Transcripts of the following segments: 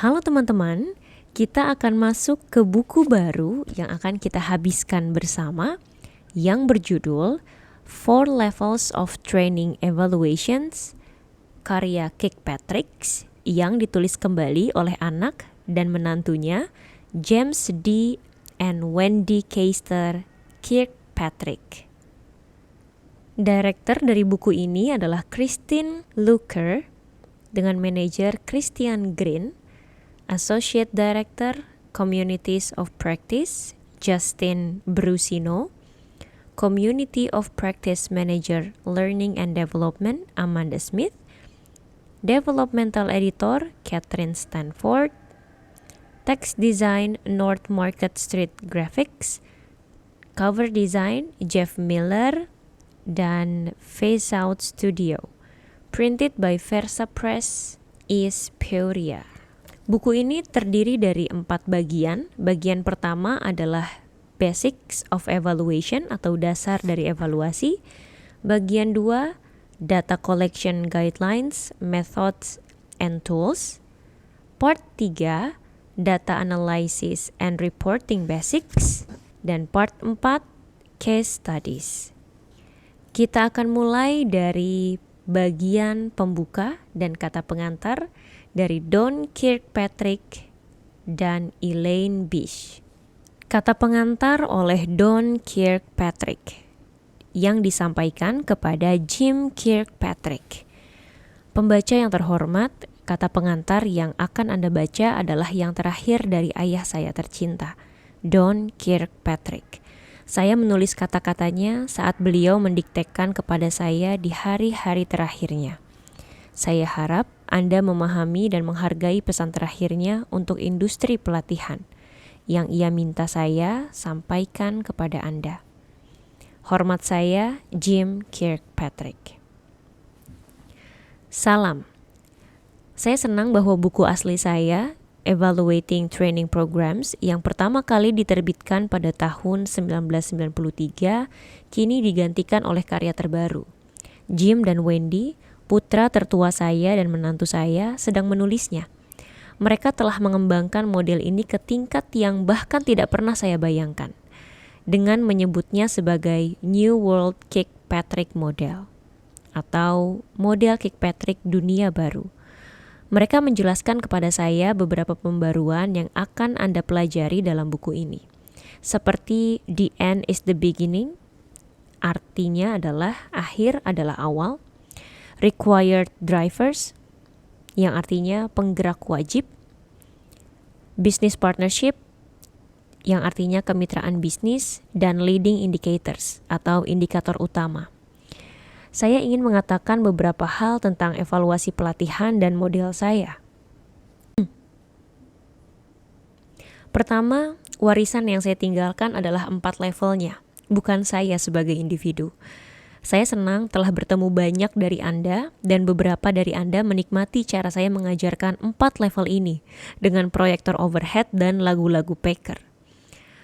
Halo teman-teman, kita akan masuk ke buku baru yang akan kita habiskan bersama yang berjudul Four Levels of Training Evaluations karya Kirkpatrick yang ditulis kembali oleh anak dan menantunya James D. and Wendy Keister Kirkpatrick. Direktur dari buku ini adalah Christine Luker dengan manajer Christian Green, Associate Director Communities of Practice Justin Brusino, Community of Practice Manager Learning and Development Amanda Smith, Developmental Editor Catherine Stanford, Text Design North Market Street Graphics, Cover Design Jeff Miller, dan Phase Out Studio. Printed by Versa Press, East Peoria. Buku ini terdiri dari 4 bagian. Bagian pertama adalah Basics of Evaluation atau dasar dari evaluasi. Bagian 2, Data Collection Guidelines, Methods, and Tools. Part 3, Data Analysis and Reporting Basics. Dan part 4, Case Studies. Kita akan mulai dari bagian pembuka dan kata pengantar dari Don Kirkpatrick dan Elaine Bish. Kata pengantar oleh Don Kirkpatrick yang disampaikan kepada Jim Kirkpatrick. Pembaca yang terhormat, kata pengantar yang akan Anda baca adalah yang terakhir dari ayah saya tercinta, Don Kirkpatrick. Saya menulis kata-katanya saat beliau mendiktekan kepada saya di hari-hari terakhirnya. Saya harap Anda memahami dan menghargai pesan terakhirnya untuk industri pelatihan yang ia minta saya sampaikan kepada Anda. Hormat saya, Jim Kirkpatrick. Salam. Saya senang bahwa buku asli saya, Evaluating Training Programs, yang pertama kali diterbitkan pada tahun 1993, kini digantikan oleh karya terbaru. Jim dan Wendy, putra tertua saya dan menantu saya, sedang menulisnya. Mereka telah mengembangkan model ini ke tingkat yang bahkan tidak pernah saya bayangkan, dengan menyebutnya sebagai New World Kirkpatrick Model, atau model Kirkpatrick dunia baru. Mereka menjelaskan kepada saya beberapa pembaruan yang akan Anda pelajari dalam buku ini. Seperti the end is the beginning, artinya adalah akhir adalah awal. Required drivers, yang artinya penggerak wajib. Business partnership, yang artinya kemitraan bisnis. Dan leading indicators, atau indikator utama. Saya ingin mengatakan beberapa hal tentang evaluasi pelatihan dan model saya. Pertama, warisan yang saya tinggalkan adalah 4 levelnya, bukan saya sebagai individu. Saya senang telah bertemu banyak dari Anda dan beberapa dari Anda menikmati cara saya mengajarkan 4 level ini dengan proyektor overhead dan lagu-lagu Packer.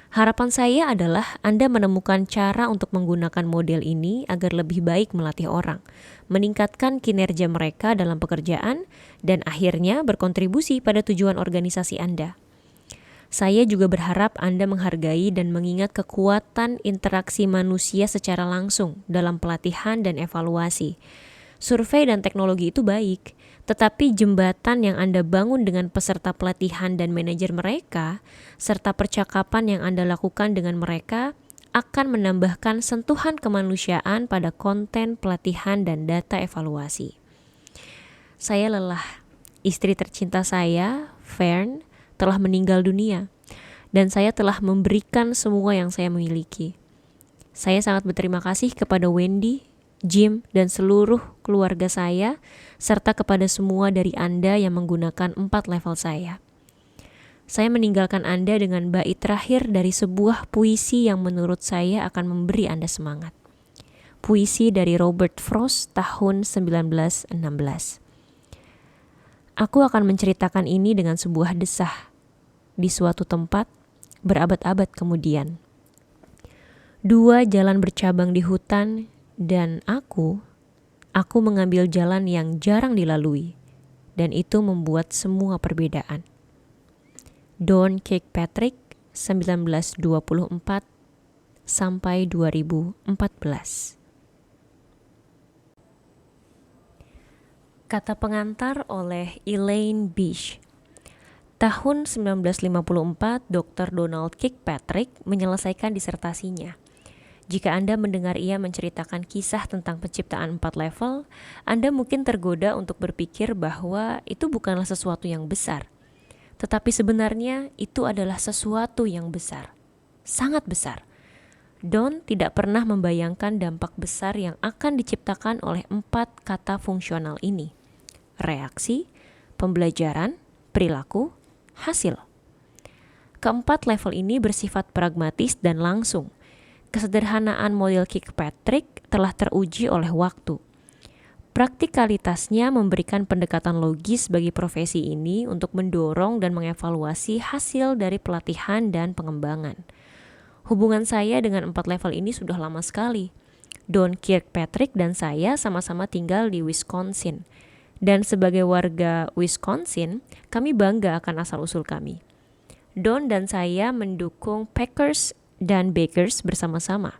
Harapan saya adalah Anda menemukan cara untuk menggunakan model ini agar lebih baik melatih orang, meningkatkan kinerja mereka dalam pekerjaan, dan akhirnya berkontribusi pada tujuan organisasi Anda. Saya juga berharap Anda menghargai dan mengingat kekuatan interaksi manusia secara langsung dalam pelatihan dan evaluasi. Survei dan teknologi itu baik, tetapi jembatan yang Anda bangun dengan peserta pelatihan dan manajer mereka, serta percakapan yang Anda lakukan dengan mereka, akan menambahkan sentuhan kemanusiaan pada konten pelatihan dan data evaluasi. Saya lelah. Istri tercinta saya, Fern, telah meninggal dunia, dan saya telah memberikan semua yang saya miliki. Saya sangat berterima kasih kepada Wendy, Jim, dan seluruh keluarga saya, serta kepada semua dari Anda yang menggunakan 4 level saya. Saya meninggalkan Anda dengan bait terakhir dari sebuah puisi yang menurut saya akan memberi Anda semangat. Puisi dari Robert Frost tahun 1916. Aku akan menceritakan ini dengan sebuah desah di suatu tempat berabad-abad kemudian. 2 jalan bercabang di hutan, dan aku mengambil jalan yang jarang dilalui, dan itu membuat semua perbedaan. Don Kirkpatrick 1924 sampai 2014. Kata pengantar oleh Elaine Bish. Tahun 1954, Dr. Donald Kirkpatrick menyelesaikan disertasinya. Jika Anda mendengar ia menceritakan kisah tentang penciptaan 4 level, Anda mungkin tergoda untuk berpikir bahwa itu bukanlah sesuatu yang besar. Tetapi sebenarnya itu adalah sesuatu yang besar. Sangat besar. Don tidak pernah membayangkan dampak besar yang akan diciptakan oleh 4 kata fungsional ini. Reaksi, pembelajaran, perilaku, hasil. Keempat level ini bersifat pragmatis dan langsung. Kesederhanaan model Kirkpatrick telah teruji oleh waktu. Praktikalitasnya memberikan pendekatan logis bagi profesi ini untuk mendorong dan mengevaluasi hasil dari pelatihan dan pengembangan. Hubungan saya dengan 4 level ini sudah lama sekali. Don Kirkpatrick dan saya sama-sama tinggal di Wisconsin. Dan sebagai warga Wisconsin, kami bangga akan asal-usul kami. Don dan saya mendukung Packers dan Bakers bersama-sama.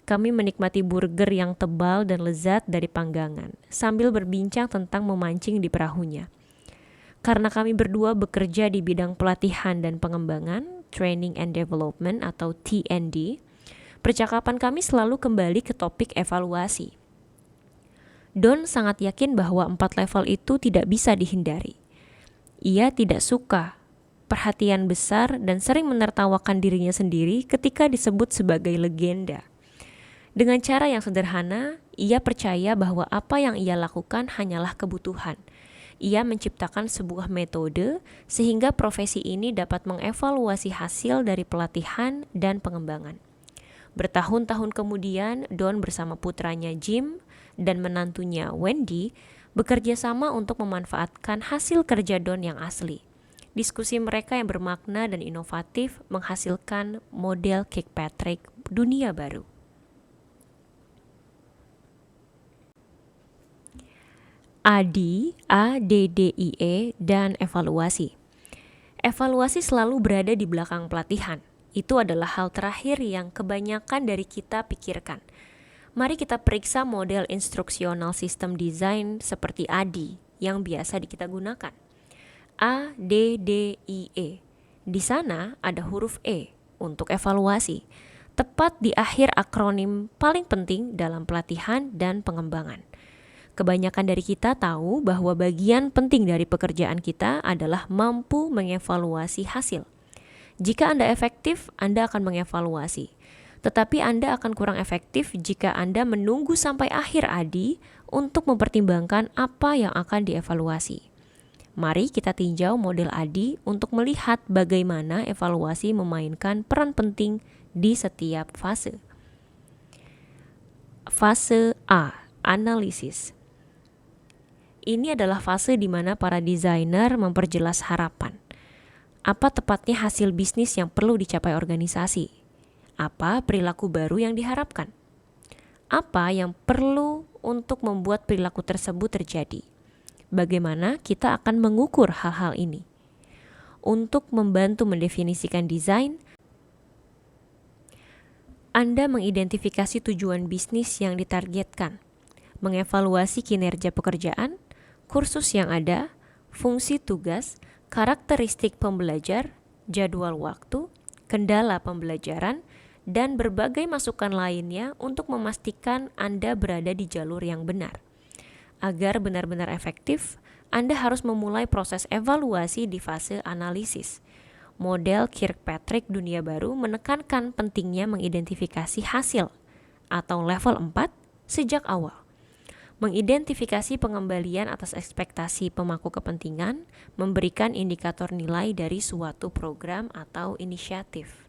Kami menikmati burger yang tebal dan lezat dari panggangan, sambil berbincang tentang memancing di perahunya. Karena kami berdua bekerja di bidang pelatihan dan pengembangan, Training and Development atau T&D, percakapan kami selalu kembali ke topik evaluasi. Don sangat yakin bahwa 4 level itu tidak bisa dihindari. Ia tidak suka perhatian besar dan sering menertawakan dirinya sendiri ketika disebut sebagai legenda. Dengan cara yang sederhana, ia percaya bahwa apa yang ia lakukan hanyalah kebutuhan. Ia menciptakan sebuah metode sehingga profesi ini dapat mengevaluasi hasil dari pelatihan dan pengembangan. Bertahun-tahun kemudian, Don bersama putranya Jim dan menantunya Wendy bekerja sama untuk memanfaatkan hasil kerja Don yang asli. Diskusi mereka yang bermakna dan inovatif menghasilkan model Kirkpatrick dunia baru. ADDIE, dan evaluasi. Evaluasi selalu berada di belakang pelatihan. Itu adalah hal terakhir yang kebanyakan dari kita pikirkan. Mari kita periksa model instruksional sistem desain seperti ADI yang biasa kita gunakan. ADDIE. Di sana ada huruf E untuk evaluasi, tepat di akhir akronim paling penting dalam pelatihan dan pengembangan. Kebanyakan dari kita tahu bahwa bagian penting dari pekerjaan kita adalah mampu mengevaluasi hasil. Jika Anda efektif, Anda akan mengevaluasi. Tetapi Anda akan kurang efektif jika Anda menunggu sampai akhir ADI untuk mempertimbangkan apa yang akan dievaluasi. Mari kita tinjau model ADI untuk melihat bagaimana evaluasi memainkan peran penting di setiap fase. Fase A, analisis. Ini adalah fase di mana para desainer memperjelas harapan. Apa tepatnya hasil bisnis yang perlu dicapai organisasi? Apa perilaku baru yang diharapkan? Apa yang perlu untuk membuat perilaku tersebut terjadi? Bagaimana kita akan mengukur hal-hal ini? Untuk membantu mendefinisikan desain, Anda mengidentifikasi tujuan bisnis yang ditargetkan, mengevaluasi kinerja pekerjaan, kursus yang ada, fungsi tugas, karakteristik pembelajar, jadwal waktu, kendala pembelajaran, dan berbagai masukan lainnya untuk memastikan Anda berada di jalur yang benar. Agar benar-benar efektif, Anda harus memulai proses evaluasi di fase analisis. Model Kirkpatrick dunia baru menekankan pentingnya mengidentifikasi hasil atau level 4 sejak awal. Mengidentifikasi pengembalian atas ekspektasi pemangku kepentingan, memberikan indikator nilai dari suatu program atau inisiatif.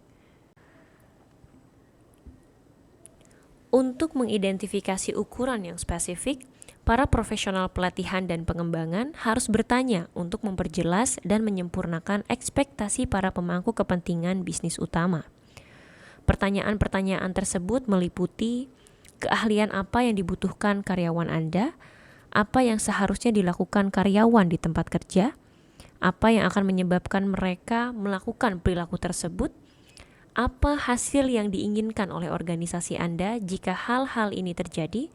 Untuk mengidentifikasi ukuran yang spesifik, para profesional pelatihan dan pengembangan harus bertanya untuk memperjelas dan menyempurnakan ekspektasi para pemangku kepentingan bisnis utama. Pertanyaan-pertanyaan tersebut meliputi keahlian apa yang dibutuhkan karyawan Anda, apa yang seharusnya dilakukan karyawan di tempat kerja, Apa yang akan menyebabkan mereka melakukan perilaku tersebut? Apa hasil yang diinginkan oleh organisasi Anda jika hal-hal ini terjadi?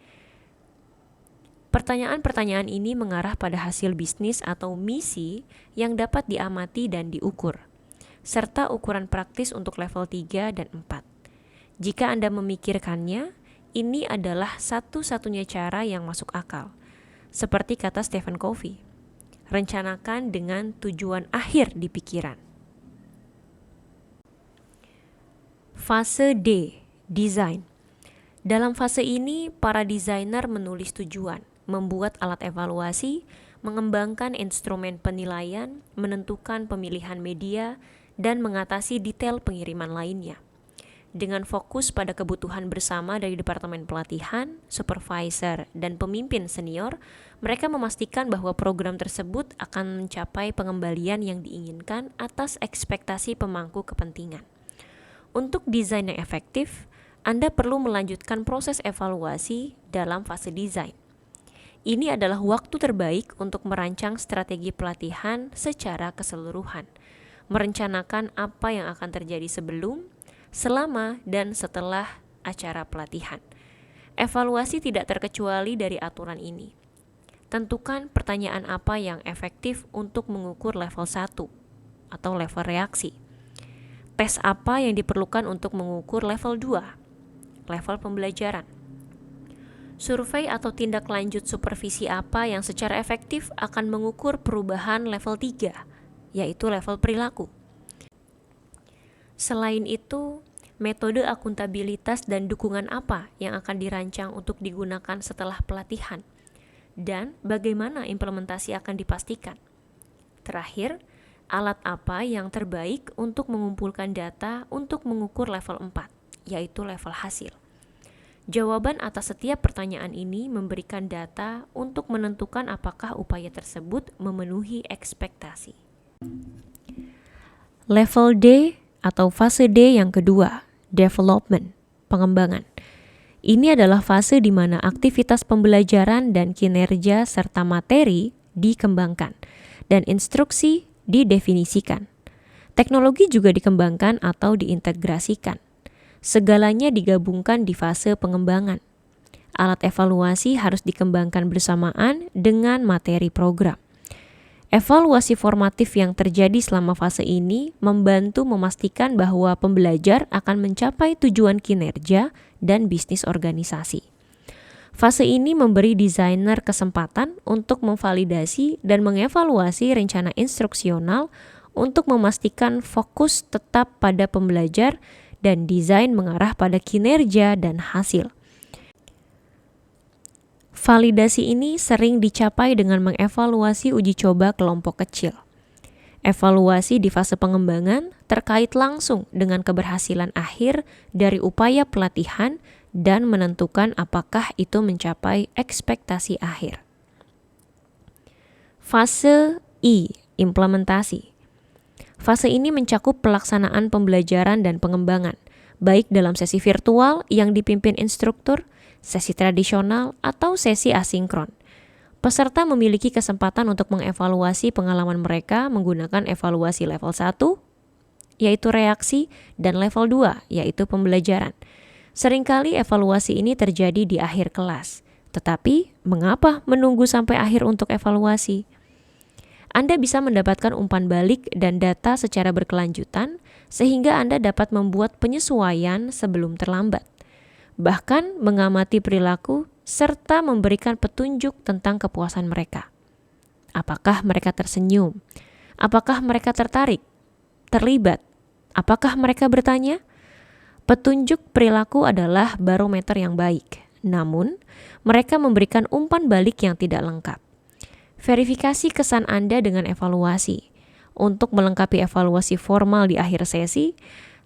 Pertanyaan-pertanyaan ini mengarah pada hasil bisnis atau misi yang dapat diamati dan diukur, serta ukuran praktis untuk level 3 dan 4. Jika Anda memikirkannya, ini adalah satu-satunya cara yang masuk akal. Seperti kata Stephen Covey, rencanakan dengan tujuan akhir di pikiran. Fase D, desain. Dalam fase ini, para desainer menulis tujuan, membuat alat evaluasi, mengembangkan instrumen penilaian, menentukan pemilihan media, dan mengatasi detail pengiriman lainnya. Dengan fokus pada kebutuhan bersama dari Departemen Pelatihan, Supervisor, dan pemimpin senior, mereka memastikan bahwa program tersebut akan mencapai pengembalian yang diinginkan atas ekspektasi pemangku kepentingan. Untuk desain yang efektif, Anda perlu melanjutkan proses evaluasi dalam fase desain. Ini adalah waktu terbaik untuk merancang strategi pelatihan secara keseluruhan, merencanakan apa yang akan terjadi sebelum, selama, dan setelah acara pelatihan. Evaluasi tidak terkecuali dari aturan ini. Tentukan pertanyaan apa yang efektif untuk mengukur level 1 atau level reaksi. Tes apa yang diperlukan untuk mengukur level 2, level pembelajaran. Survei atau tindak lanjut supervisi apa yang secara efektif akan mengukur perubahan level 3, yaitu level perilaku. Selain itu, metode akuntabilitas dan dukungan apa yang akan dirancang untuk digunakan setelah pelatihan, dan bagaimana implementasi akan dipastikan. Terakhir, alat apa yang terbaik untuk mengumpulkan data untuk mengukur level 4, yaitu level hasil. Jawaban atas setiap pertanyaan ini memberikan data untuk menentukan apakah upaya tersebut memenuhi ekspektasi. Level D atau fase D yang kedua, development, pengembangan. Ini adalah fase di mana aktivitas pembelajaran dan kinerja serta materi dikembangkan dan instruksi didefinisikan. Teknologi juga dikembangkan atau diintegrasikan. Segalanya digabungkan di fase pengembangan. Alat evaluasi harus dikembangkan bersamaan dengan materi program. Evaluasi formatif yang terjadi selama fase ini membantu memastikan bahwa pembelajar akan mencapai tujuan kinerja dan bisnis organisasi. Fase ini memberi desainer kesempatan untuk memvalidasi dan mengevaluasi rencana instruksional untuk memastikan fokus tetap pada pembelajar dan desain mengarah pada kinerja dan hasil. Validasi ini sering dicapai dengan mengevaluasi uji coba kelompok kecil. Evaluasi di fase pengembangan terkait langsung dengan keberhasilan akhir dari upaya pelatihan dan menentukan apakah itu mencapai ekspektasi akhir. Fase I, implementasi. Fase ini mencakup pelaksanaan pembelajaran dan pengembangan, baik dalam sesi virtual yang dipimpin instruktur, sesi tradisional, atau sesi asinkron. Peserta memiliki kesempatan untuk mengevaluasi pengalaman mereka menggunakan evaluasi level 1, yaitu reaksi, dan level 2, yaitu pembelajaran. Seringkali evaluasi ini terjadi di akhir kelas. Tetapi, mengapa menunggu sampai akhir untuk evaluasi? Anda bisa mendapatkan umpan balik dan data secara berkelanjutan sehingga Anda dapat membuat penyesuaian sebelum terlambat. Bahkan mengamati perilaku serta memberikan petunjuk tentang kepuasan mereka. Apakah mereka tersenyum? Apakah mereka tertarik? Terlibat? Apakah mereka bertanya? Petunjuk perilaku adalah barometer yang baik. Namun, mereka memberikan umpan balik yang tidak lengkap. Verifikasi kesan Anda dengan evaluasi. Untuk melengkapi evaluasi formal di akhir sesi,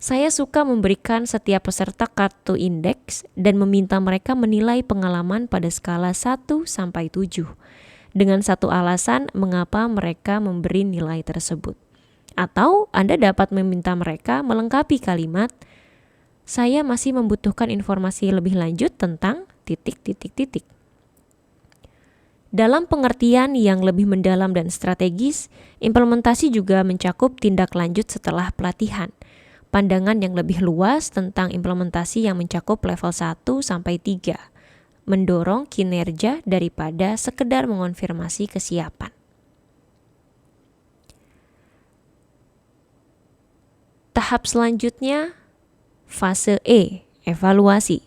saya suka memberikan setiap peserta kartu indeks dan meminta mereka menilai pengalaman pada skala 1-7 dengan satu alasan mengapa mereka memberi nilai tersebut. Atau Anda dapat meminta mereka melengkapi kalimat, saya masih membutuhkan informasi lebih lanjut tentang ... Dalam pengertian yang lebih mendalam dan strategis, implementasi juga mencakup tindak lanjut setelah pelatihan. Pandangan yang lebih luas tentang implementasi yang mencakup level 1 sampai 3, mendorong kinerja daripada sekedar mengonfirmasi kesiapan. Tahap selanjutnya, fase E, evaluasi.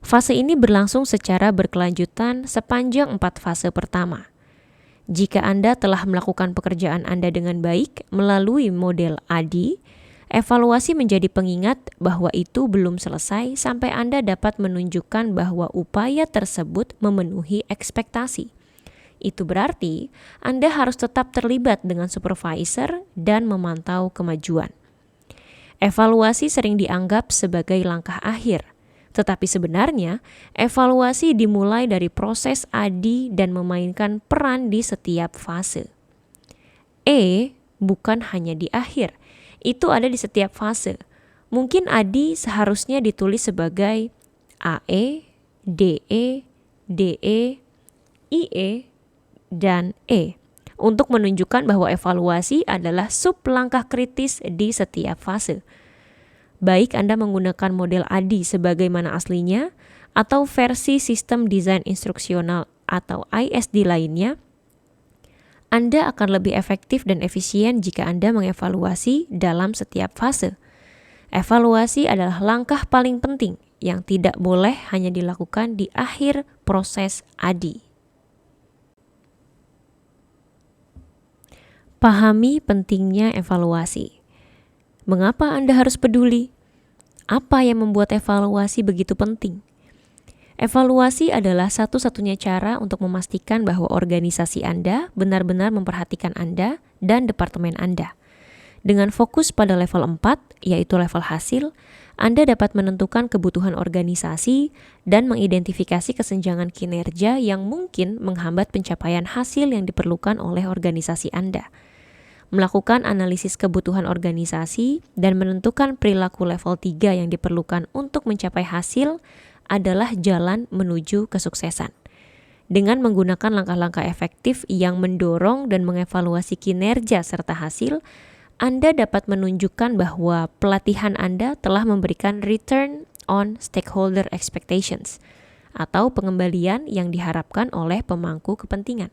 Fase ini berlangsung secara berkelanjutan sepanjang 4 fase pertama. Jika Anda telah melakukan pekerjaan Anda dengan baik melalui model ADI, evaluasi menjadi pengingat bahwa itu belum selesai sampai Anda dapat menunjukkan bahwa upaya tersebut memenuhi ekspektasi. Itu berarti Anda harus tetap terlibat dengan supervisor dan memantau kemajuan. Evaluasi sering dianggap sebagai langkah akhir. Tetapi sebenarnya, evaluasi dimulai dari proses ADI dan memainkan peran di setiap fase. E bukan hanya di akhir, itu ada di setiap fase. Mungkin ADI seharusnya ditulis sebagai AE, DE, DE, IE, dan E untuk menunjukkan bahwa evaluasi adalah sub langkah kritis di setiap fase. Baik Anda menggunakan model ADI sebagaimana aslinya atau versi sistem desain instruksional atau ISD lainnya, Anda akan lebih efektif dan efisien jika Anda mengevaluasi dalam setiap fase. Evaluasi adalah langkah paling penting yang tidak boleh hanya dilakukan di akhir proses ADI. Pahami pentingnya evaluasi. Mengapa Anda harus peduli? Apa yang membuat evaluasi begitu penting? Evaluasi adalah satu-satunya cara untuk memastikan bahwa organisasi Anda benar-benar memperhatikan Anda dan departemen Anda. Dengan fokus pada level 4, yaitu level hasil, Anda dapat menentukan kebutuhan organisasi dan mengidentifikasi kesenjangan kinerja yang mungkin menghambat pencapaian hasil yang diperlukan oleh organisasi Anda. Melakukan analisis kebutuhan organisasi dan menentukan perilaku level 3 yang diperlukan untuk mencapai hasil adalah jalan menuju kesuksesan. Dengan menggunakan langkah-langkah efektif yang mendorong dan mengevaluasi kinerja serta hasil, Anda dapat menunjukkan bahwa pelatihan Anda telah memberikan return on stakeholder expectations atau pengembalian yang diharapkan oleh pemangku kepentingan.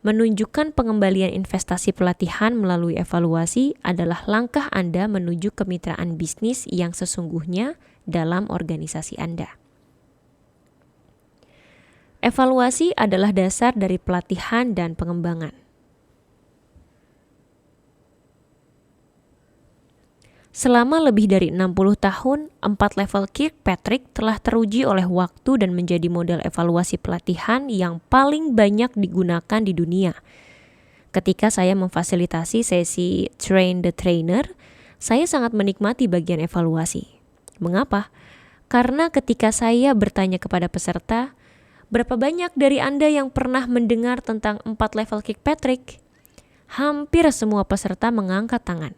Menunjukkan pengembalian investasi pelatihan melalui evaluasi adalah langkah Anda menuju kemitraan bisnis yang sesungguhnya dalam organisasi Anda. Evaluasi adalah dasar dari pelatihan dan pengembangan. Selama lebih dari 60 tahun, 4 level Kirkpatrick telah teruji oleh waktu dan menjadi model evaluasi pelatihan yang paling banyak digunakan di dunia. Ketika saya memfasilitasi sesi Train the Trainer, saya sangat menikmati bagian evaluasi. Mengapa? Karena ketika saya bertanya kepada peserta, berapa banyak dari Anda yang pernah mendengar tentang 4 level Kirkpatrick? Hampir semua peserta mengangkat tangan.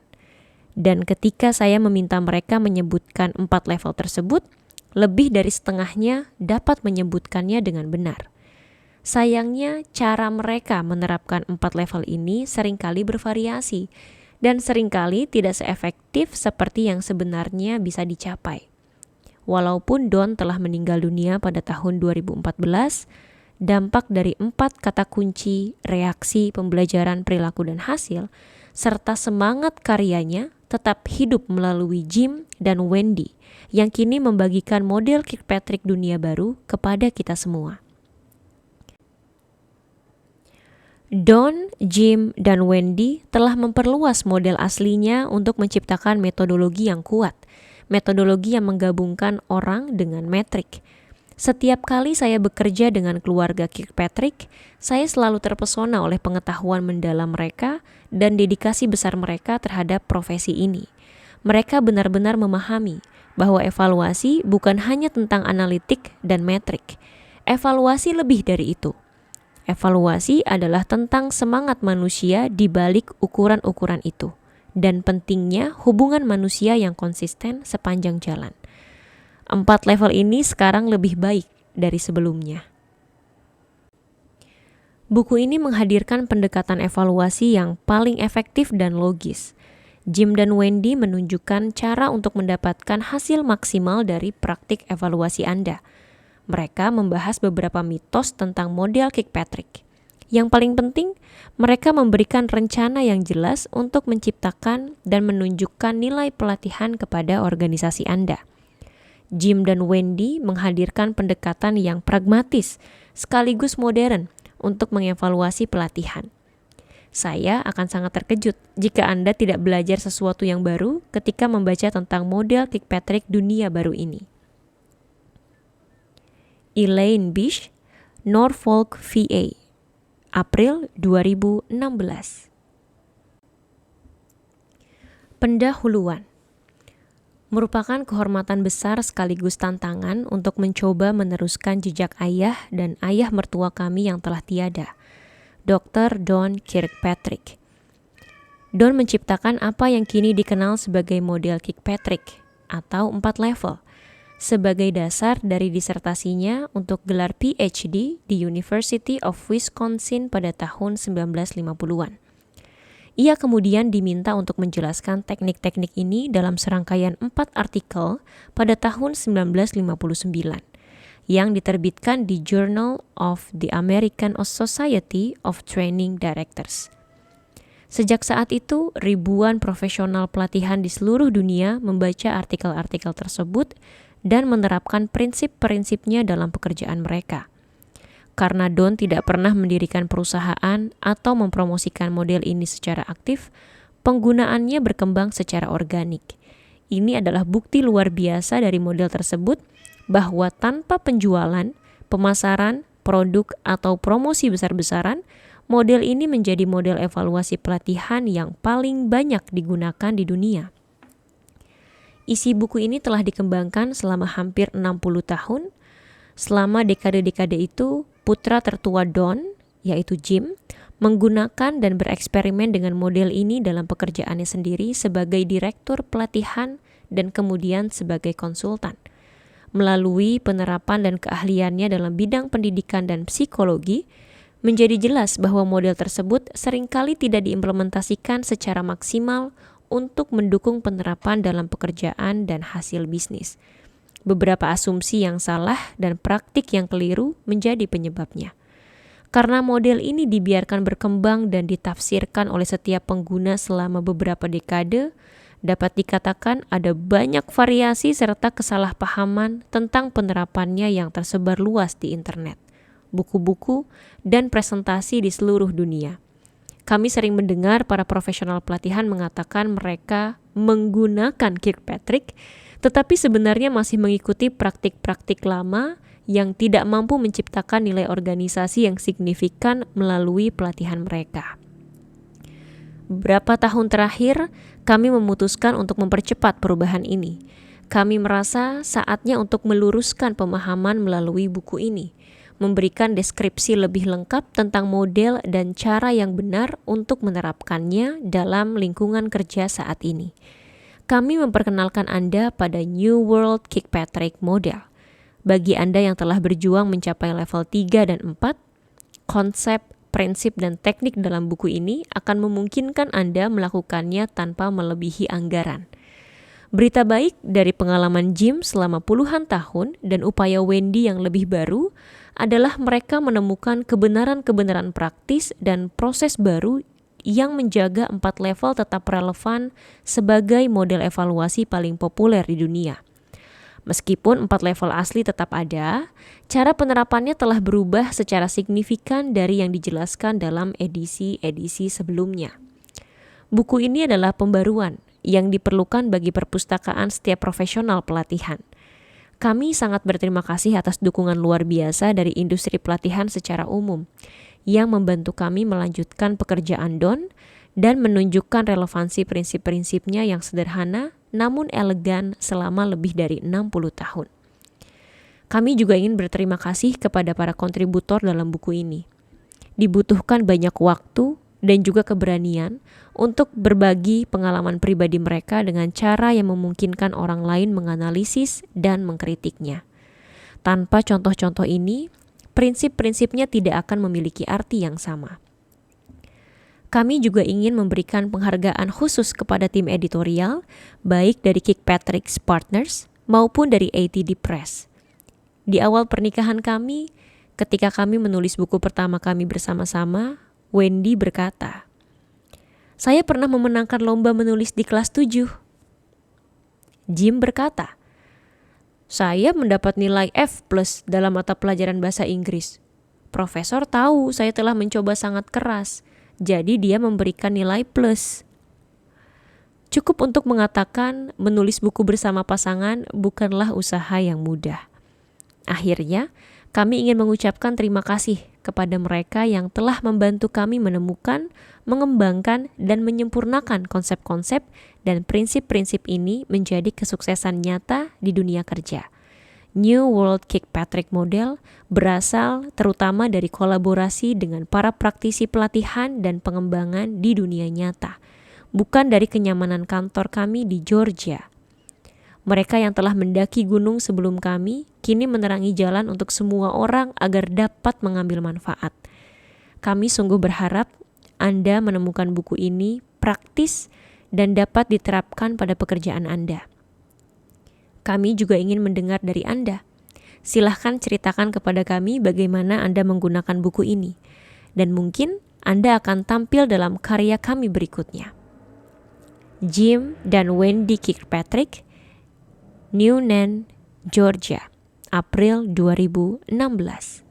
Dan ketika saya meminta mereka menyebutkan 4 level tersebut, lebih dari setengahnya dapat menyebutkannya dengan benar. Sayangnya, cara mereka menerapkan 4 level ini seringkali bervariasi dan seringkali tidak seefektif seperti yang sebenarnya bisa dicapai. Walaupun Don telah meninggal dunia pada tahun 2014, dampak dari 4 kata kunci, reaksi, pembelajaran, perilaku, dan hasil, serta semangat karyanya tetap hidup melalui Jim dan Wendy yang kini membagikan model Kirkpatrick dunia baru kepada kita semua. Don, Jim, dan Wendy telah memperluas model aslinya untuk menciptakan metodologi yang kuat, metodologi yang menggabungkan orang dengan metrik. Setiap kali saya bekerja dengan keluarga Kirkpatrick, saya selalu terpesona oleh pengetahuan mendalam mereka dan dedikasi besar mereka terhadap profesi ini. Mereka benar-benar memahami bahwa evaluasi bukan hanya tentang analitik dan metrik. Evaluasi lebih dari itu. Evaluasi adalah tentang semangat manusia di balik ukuran-ukuran itu, dan pentingnya hubungan manusia yang konsisten sepanjang jalan. 4 level ini sekarang lebih baik dari sebelumnya. Buku ini menghadirkan pendekatan evaluasi yang paling efektif dan logis. Jim dan Wendy menunjukkan cara untuk mendapatkan hasil maksimal dari praktik evaluasi Anda. Mereka membahas beberapa mitos tentang model Kirkpatrick. Yang paling penting, mereka memberikan rencana yang jelas untuk menciptakan dan menunjukkan nilai pelatihan kepada organisasi Anda. Jim dan Wendy menghadirkan pendekatan yang pragmatis sekaligus modern untuk mengevaluasi pelatihan. Saya akan sangat terkejut jika Anda tidak belajar sesuatu yang baru ketika membaca tentang model Kirkpatrick dunia baru ini. Elaine Bish, Norfolk, VA, April 2016. Pendahuluan merupakan kehormatan besar sekaligus tantangan untuk mencoba meneruskan jejak ayah dan ayah mertua kami yang telah tiada, Dr. Don Kirkpatrick. Don menciptakan apa yang kini dikenal sebagai model Kirkpatrick atau 4 level sebagai dasar dari disertasinya untuk gelar PhD di University of Wisconsin pada tahun 1950-an. Ia kemudian diminta untuk menjelaskan teknik-teknik ini dalam serangkaian 4 artikel pada tahun 1959 yang diterbitkan di Journal of the American Society of Training Directors. Sejak saat itu, ribuan profesional pelatihan di seluruh dunia membaca artikel-artikel tersebut dan menerapkan prinsip-prinsipnya dalam pekerjaan mereka. Karena Don tidak pernah mendirikan perusahaan atau mempromosikan model ini secara aktif, penggunaannya berkembang secara organik. Ini adalah bukti luar biasa dari model tersebut bahwa tanpa penjualan, pemasaran, produk, atau promosi besar-besaran, model ini menjadi model evaluasi pelatihan yang paling banyak digunakan di dunia. Isi buku ini telah dikembangkan selama hampir 60 tahun. Selama dekade-dekade itu, putra tertua Don, yaitu Jim, menggunakan dan bereksperimen dengan model ini dalam pekerjaannya sendiri sebagai direktur pelatihan dan kemudian sebagai konsultan. Melalui penerapan dan keahliannya dalam bidang pendidikan dan psikologi, menjadi jelas bahwa model tersebut seringkali tidak diimplementasikan secara maksimal untuk mendukung penerapan dalam pekerjaan dan hasil bisnis. Beberapa asumsi yang salah dan praktik yang keliru menjadi penyebabnya. Karena model ini dibiarkan berkembang dan ditafsirkan oleh setiap pengguna selama beberapa dekade, dapat dikatakan ada banyak variasi serta kesalahpahaman tentang penerapannya yang tersebar luas di internet, buku-buku, dan presentasi di seluruh dunia. Kami sering mendengar para profesional pelatihan mengatakan mereka menggunakan Kirkpatrick, tetapi sebenarnya masih mengikuti praktik-praktik lama yang tidak mampu menciptakan nilai organisasi yang signifikan melalui pelatihan mereka. Beberapa tahun terakhir, kami memutuskan untuk mempercepat perubahan ini. Kami merasa saatnya untuk meluruskan pemahaman melalui buku ini, memberikan deskripsi lebih lengkap tentang model dan cara yang benar untuk menerapkannya dalam lingkungan kerja saat ini. Kami memperkenalkan Anda pada New World Kirkpatrick Model. Bagi Anda yang telah berjuang mencapai level 3 dan 4, konsep, prinsip, dan teknik dalam buku ini akan memungkinkan Anda melakukannya tanpa melebihi anggaran. Berita baik dari pengalaman Jim selama puluhan tahun dan upaya Wendy yang lebih baru adalah mereka menemukan kebenaran-kebenaran praktis dan proses baru yang menjaga 4 level tetap relevan sebagai model evaluasi paling populer di dunia. Meskipun 4 level asli tetap ada, cara penerapannya telah berubah secara signifikan dari yang dijelaskan dalam edisi-edisi sebelumnya. Buku ini adalah pembaruan yang diperlukan bagi perpustakaan setiap profesional pelatihan. Kami sangat berterima kasih atas dukungan luar biasa dari industri pelatihan secara umum yang membantu kami melanjutkan pekerjaan Don dan menunjukkan relevansi prinsip-prinsipnya yang sederhana namun elegan selama lebih dari 60 tahun. Kami juga ingin berterima kasih kepada para kontributor dalam buku ini. Dibutuhkan banyak waktu dan juga keberanian untuk berbagi pengalaman pribadi mereka dengan cara yang memungkinkan orang lain menganalisis dan mengkritiknya. Tanpa contoh-contoh ini, prinsip-prinsipnya tidak akan memiliki arti yang sama. Kami juga ingin memberikan penghargaan khusus kepada tim editorial, baik dari Kirkpatrick's Partners maupun dari ATD Press. Di awal pernikahan kami, ketika kami menulis buku pertama kami bersama-sama, Wendy berkata, "Saya pernah memenangkan lomba menulis di kelas 7. Jim berkata, "Saya mendapat nilai F+ dalam mata pelajaran bahasa Inggris. Profesor tahu saya telah mencoba sangat keras, jadi dia memberikan nilai plus." Cukup untuk mengatakan menulis buku bersama pasangan bukanlah usaha yang mudah. Akhirnya, kami ingin mengucapkan terima kasih kepada mereka yang telah membantu kami menemukan, mengembangkan, dan menyempurnakan konsep-konsep dan prinsip-prinsip ini menjadi kesuksesan nyata di dunia kerja. New World Kirkpatrick Model berasal terutama dari kolaborasi dengan para praktisi pelatihan dan pengembangan di dunia nyata, bukan dari kenyamanan kantor kami di Georgia. Mereka yang telah mendaki gunung sebelum kami, kini menerangi jalan untuk semua orang agar dapat mengambil manfaat. Kami sungguh berharap Anda menemukan buku ini praktis dan dapat diterapkan pada pekerjaan Anda. Kami juga ingin mendengar dari Anda. Silahkan ceritakan kepada kami bagaimana Anda menggunakan buku ini. Dan mungkin Anda akan tampil dalam karya kami berikutnya. Jim dan Wendy Kirkpatrick, Newnan, Georgia, April 2016.